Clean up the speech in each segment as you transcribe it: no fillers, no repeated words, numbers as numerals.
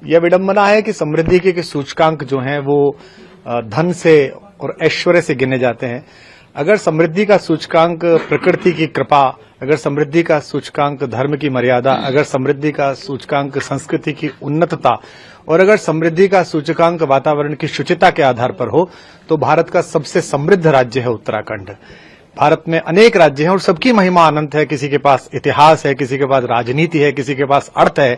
यह विडंबना है कि समृद्धि के सूचकांक जो हैं वो धन से और ऐश्वर्य से गिने जाते हैं। अगर समृद्धि का सूचकांक प्रकृति की कृपा, अगर समृद्धि का सूचकांक धर्म की मर्यादा, अगर समृद्धि का सूचकांक संस्कृति की उन्नतता और अगर समृद्धि का सूचकांक वातावरण की शुचिता के आधार पर हो तो भारत का सबसे समृद्ध राज्य है उत्तराखंड। भारत में अनेक राज्य हैं और सबकी महिमा अनंत है। किसी के पास इतिहास है, किसी के पास राजनीति है, किसी के पास अर्थ है,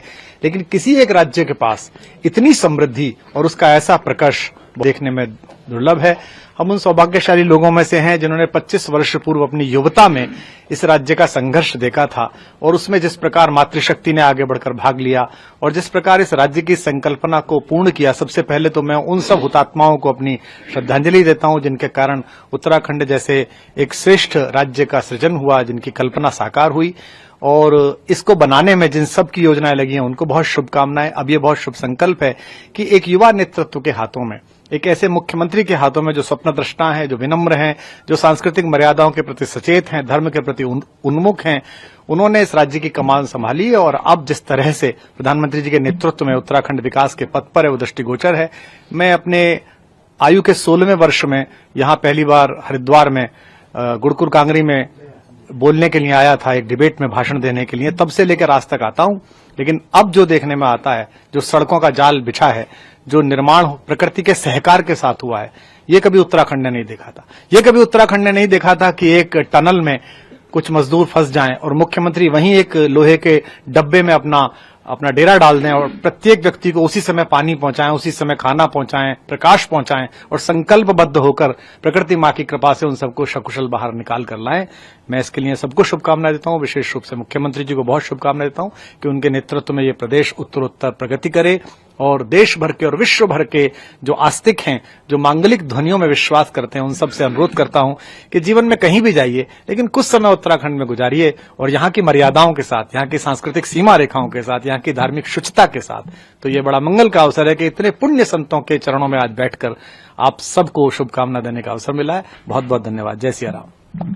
लेकिन किसी एक राज्य के पास इतनी समृद्धि और उसका ऐसा प्रकर्ष देखने में दुर्लभ है। हम उन सौभाग्यशाली लोगों में से हैं जिन्होंने 25 वर्ष पूर्व अपनी युवता में इस राज्य का संघर्ष देखा था और उसमें जिस प्रकार मातृशक्ति ने आगे बढ़कर भाग लिया और जिस प्रकार इस राज्य की संकल्पना को पूर्ण किया। सबसे पहले तो मैं उन सब हुतात्माओं को अपनी श्रद्धांजलि देता हूं जिनके कारण उत्तराखंड जैसे एक श्रेष्ठ राज्य का सृजन हुआ, जिनकी कल्पना साकार हुई और इसको बनाने में जिन सब की योजनाएं लगी हैं उनको बहुत शुभकामनाएं। अब ये बहुत शुभ संकल्प है कि एक युवा नेतृत्व के हाथों में, एक ऐसे मुख्यमंत्री के हाथों में जो स्वप्नदृष्टा हैं, जो विनम्र हैं, जो सांस्कृतिक मर्यादाओं के प्रति सचेत हैं, धर्म के प्रति उन्मुख हैं, उन्होंने इस राज्य की कमान संभाली और अब जिस तरह से प्रधानमंत्री जी के नेतृत्व में उत्तराखंड विकास के पथ पर है वो दृष्टिगोचर है। मैं अपने आयु के 16वें वर्ष में यहां पहली बार हरिद्वार में गुड़कुर कांगरी में बोलने के लिए आया था, एक डिबेट में भाषण देने के लिए। तब से लेकर आज तक आता हूं, लेकिन अब जो देखने में आता है, जो सड़कों का जाल बिछा है, जो निर्माण प्रकृति के सहकार के साथ हुआ है, ये कभी उत्तराखंड ने नहीं देखा था। ये कभी उत्तराखंड ने नहीं देखा था कि एक टनल में कुछ मजदूर फंस जाएं और मुख्यमंत्री वहीं एक लोहे के डब्बे में अपना डेरा डाल दें और प्रत्येक व्यक्ति को उसी समय पानी पहुंचाएं, उसी समय खाना पहुंचाएं, प्रकाश पहुंचाएं और संकल्पबद्ध होकर प्रकृति मां की कृपा से उन सबको सकुशल बाहर निकाल कर लाएं। मैं इसके लिए सबको शुभकामनाएं देता हूं। विशेष रूप से मुख्यमंत्री जी को बहुत शुभकामनाएं देता हूं कि उनके नेतृत्व में ये प्रदेश उत्तरोत्तर प्रगति करे और देश भर के और विश्व भर के जो आस्तिक हैं, जो मांगलिक ध्वनियों में विश्वास करते हैं, उन सबसे अनुरोध करता हूं कि जीवन में कहीं भी जाइए लेकिन कुछ समय उत्तराखंड में गुजारिए और यहाँ की मर्यादाओं के साथ, यहाँ की सांस्कृतिक सीमा रेखाओं के साथ, यहाँ की धार्मिक शुचिता के साथ। तो ये बड़ा मंगल का अवसर है कि इतने पुण्य संतों के चरणों में आज बैठकर आप सबको शुभकामना देने का अवसर मिला है। बहुत बहुत धन्यवाद। जय सिया राम।